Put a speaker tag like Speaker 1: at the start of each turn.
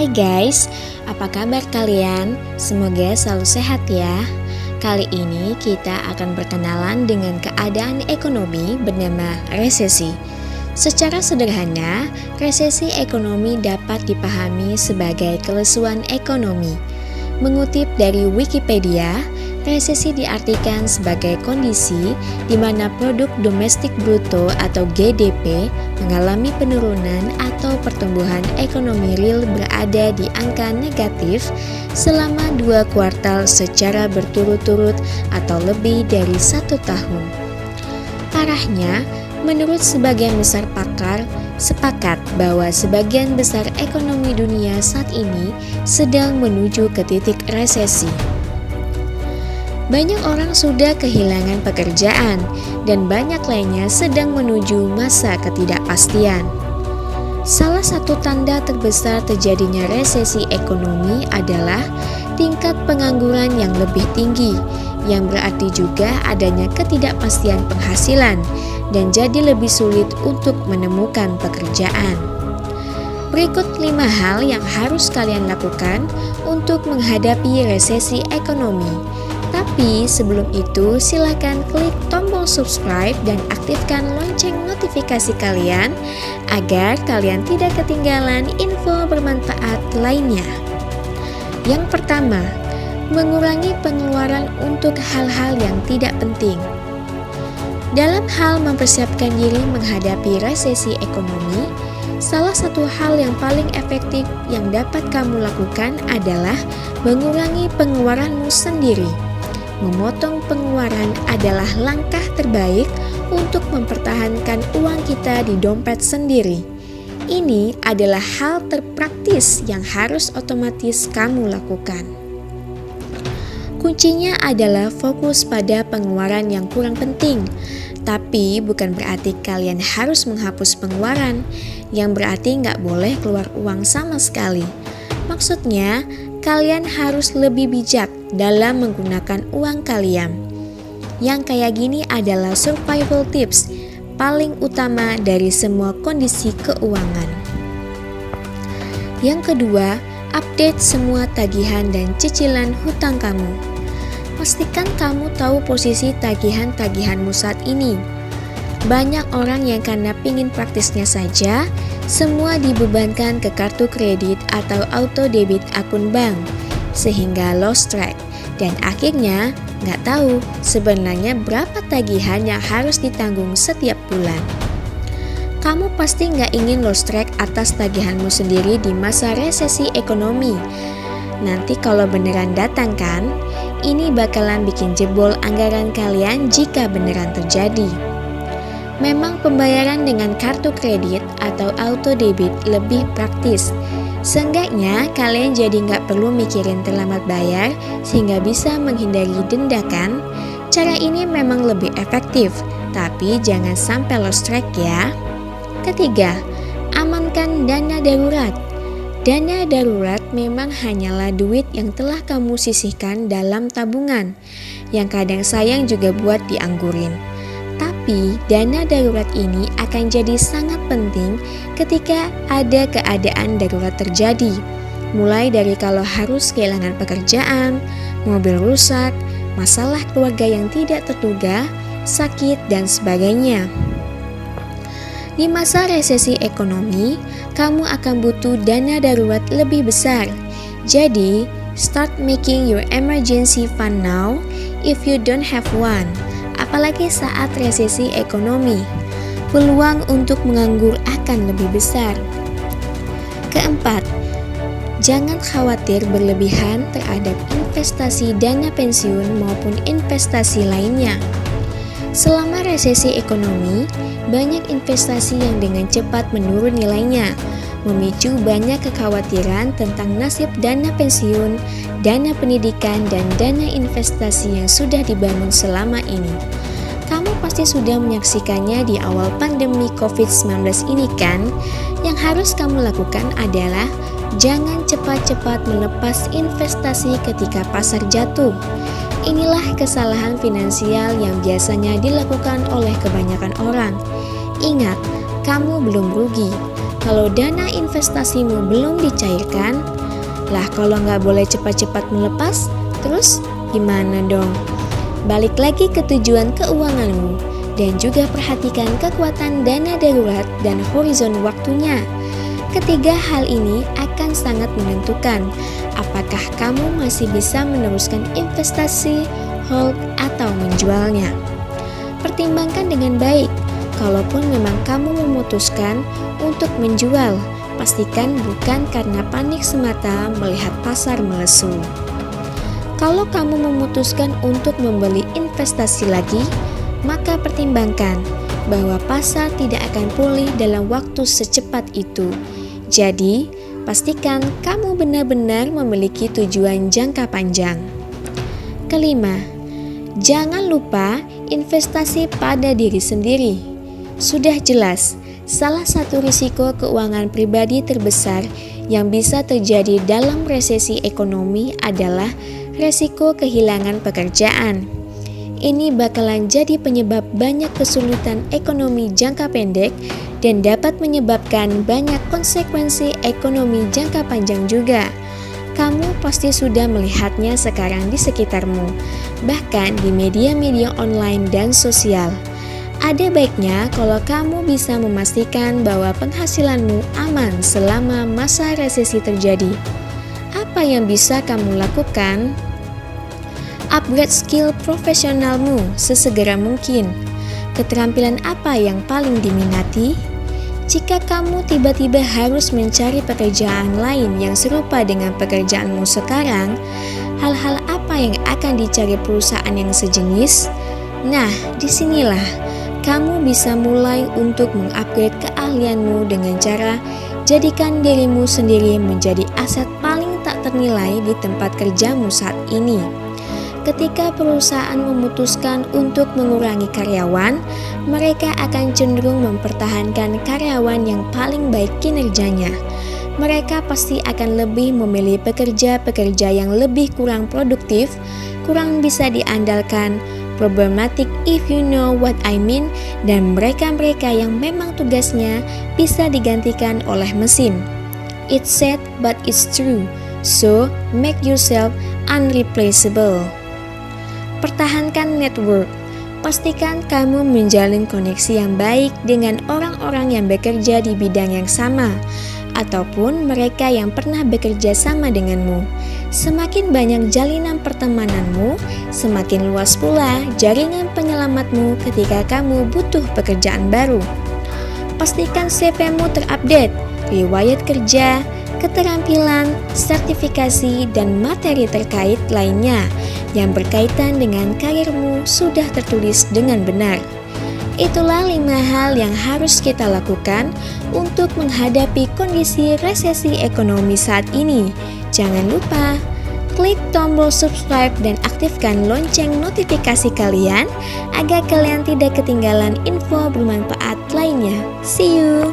Speaker 1: Hai guys, apa kabar kalian? Semoga selalu sehat ya. Kali ini kita akan berkenalan dengan keadaan ekonomi bernama resesi. Secara sederhana, resesi ekonomi dapat dipahami sebagai kelesuan ekonomi. Mengutip dari Wikipedia, resesi diartikan sebagai kondisi di mana produk domestik bruto atau GDP mengalami penurunan atau pertumbuhan ekonomi real berada di angka negatif selama 2 kuartal secara berturut-turut atau lebih dari 1 tahun. Parahnya, menurut sebagian besar pakar, sepakat bahwa sebagian besar ekonomi dunia saat ini sedang menuju ke titik resesi. Banyak orang sudah kehilangan pekerjaan dan banyak lainnya sedang menuju masa ketidakpastian. Salah satu tanda terbesar terjadinya resesi ekonomi adalah tingkat pengangguran yang lebih tinggi, yang berarti juga adanya ketidakpastian penghasilan dan jadi lebih sulit untuk menemukan pekerjaan. Berikut 5 hal yang harus kalian lakukan untuk menghadapi resesi ekonomi. Tapi sebelum itu silakan klik tombol subscribe dan aktifkan lonceng notifikasi kalian agar kalian tidak ketinggalan info bermanfaat lainnya. Yang pertama, mengurangi pengeluaran untuk hal-hal yang tidak penting. Dalam hal mempersiapkan diri menghadapi resesi ekonomi, salah satu hal yang paling efektif yang dapat kamu lakukan adalah mengurangi pengeluaranmu sendiri. Memotong pengeluaran adalah langkah terbaik untuk mempertahankan uang kita di dompet sendiri. Ini adalah hal terpraktis yang harus otomatis kamu lakukan. Kuncinya adalah fokus pada pengeluaran yang kurang penting, tapi bukan berarti kalian harus menghapus pengeluaran, yang berarti nggak boleh keluar uang sama sekali. Maksudnya, kalian harus lebih bijak dalam menggunakan uang kalian. Yang kayak gini adalah survival tips paling utama dari semua kondisi keuangan. Yang kedua, update semua tagihan dan cicilan hutang kamu. Pastikan kamu tahu posisi tagihan-tagihanmu saat ini. Banyak orang yang karena pingin praktisnya saja, semua dibebankan ke kartu kredit atau auto debit akun bank, sehingga lost track, dan akhirnya nggak tahu sebenarnya berapa tagihan yang harus ditanggung setiap bulan. Kamu pasti nggak ingin lost track atas tagihanmu sendiri di masa resesi ekonomi. Nanti kalau beneran datang kan, ini bakalan bikin jebol anggaran kalian jika beneran terjadi. Memang pembayaran dengan kartu kredit atau auto debit lebih praktis. Seenggaknya kalian jadi nggak perlu mikirin terlambat bayar sehingga bisa menghindari denda kan? Cara ini memang lebih efektif, tapi jangan sampai lost track ya. Ketiga, amankan dana darurat. Dana darurat memang hanyalah duit yang telah kamu sisihkan dalam tabungan, yang kadang sayang juga buat dianggurin. Tapi dana darurat ini akan jadi sangat penting ketika ada keadaan darurat terjadi. Mulai dari kalau harus kehilangan pekerjaan, mobil rusak, masalah keluarga yang tidak terduga, sakit, dan sebagainya. Di masa resesi ekonomi, kamu akan butuh dana darurat lebih besar. Jadi, start making your emergency fund now if you don't have one. Apalagi saat resesi ekonomi, peluang untuk menganggur akan lebih besar. Keempat, jangan khawatir berlebihan terhadap investasi dana pensiun maupun investasi lainnya. Selama resesi ekonomi, banyak investasi yang dengan cepat menurun nilainya, memicu banyak kekhawatiran tentang nasib dana pensiun, dana pendidikan, dan dana investasi yang sudah dibangun selama ini. Kamu pasti sudah menyaksikannya di awal pandemi COVID-19 ini kan? Yang harus kamu lakukan adalah jangan cepat-cepat melepas investasi ketika pasar jatuh. Inilah kesalahan finansial yang biasanya dilakukan oleh kebanyakan orang. Ingat, kamu belum rugi. kalau dana investasimu belum dicairkan? Lah kalau nggak boleh cepat-cepat melepas, terus gimana dong? Balik lagi ke tujuan keuanganmu dan juga perhatikan kekuatan dana darurat dan horizon waktunya. Ketiga hal ini akan sangat menentukan apakah kamu masih bisa meneruskan investasi, hold, atau menjualnya. Pertimbangkan dengan baik. Kalaupun memang kamu memutuskan untuk menjual, pastikan bukan karena panik semata melihat pasar melesu. Kalau kamu memutuskan untuk membeli investasi lagi, maka pertimbangkan bahwa pasar tidak akan pulih dalam waktu secepat itu. Jadi, pastikan kamu benar-benar memiliki tujuan jangka panjang. Kelima, jangan lupa investasi pada diri sendiri. Sudah jelas, salah satu risiko keuangan pribadi terbesar yang bisa terjadi dalam resesi ekonomi adalah resiko kehilangan pekerjaan. Ini bakalan jadi penyebab banyak kesulitan ekonomi jangka pendek dan dapat menyebabkan banyak konsekuensi ekonomi jangka panjang juga. Kamu pasti sudah melihatnya sekarang di sekitarmu, bahkan di media-media online dan sosial. Ada baiknya kalau kamu bisa memastikan bahwa penghasilanmu aman selama masa resesi terjadi. Apa yang bisa kamu lakukan? Upgrade skill profesionalmu sesegera mungkin. Keterampilan apa yang paling diminati? Jika kamu tiba-tiba harus mencari pekerjaan lain yang serupa dengan pekerjaanmu sekarang, hal-hal apa yang akan dicari perusahaan yang sejenis? Nah, disinilah kamu bisa mulai untuk mengupgrade keahlianmu dengan cara jadikan dirimu sendiri menjadi aset paling tak ternilai di tempat kerjamu saat ini. Ketika perusahaan memutuskan untuk mengurangi karyawan, mereka akan cenderung mempertahankan karyawan yang paling baik kinerjanya. Mereka pasti akan lebih memilih pekerja-pekerja yang lebih kurang produktif, kurang bisa diandalkan, problematic if you know what I mean, dan mereka-mereka yang memang tugasnya bisa digantikan oleh mesin. It's sad but it's true, so make yourself unreplaceable. Pertahankan network. Pastikan kamu menjalin koneksi yang baik dengan orang-orang yang bekerja di bidang yang sama, ataupun mereka yang pernah bekerja sama denganmu. Semakin banyak jalinan pertemananmu, semakin luas pula jaringan penyelamatmu ketika kamu butuh pekerjaan baru. Pastikan CV-mu terupdate, riwayat kerja, keterampilan, sertifikasi, dan materi terkait lainnya yang berkaitan dengan karirmu sudah tertulis dengan benar. Itulah 5 hal yang harus kita lakukan untuk menghadapi kondisi resesi ekonomi saat ini. Jangan lupa klik tombol subscribe dan aktifkan lonceng notifikasi kalian agar kalian tidak ketinggalan info bermanfaat lainnya. See you!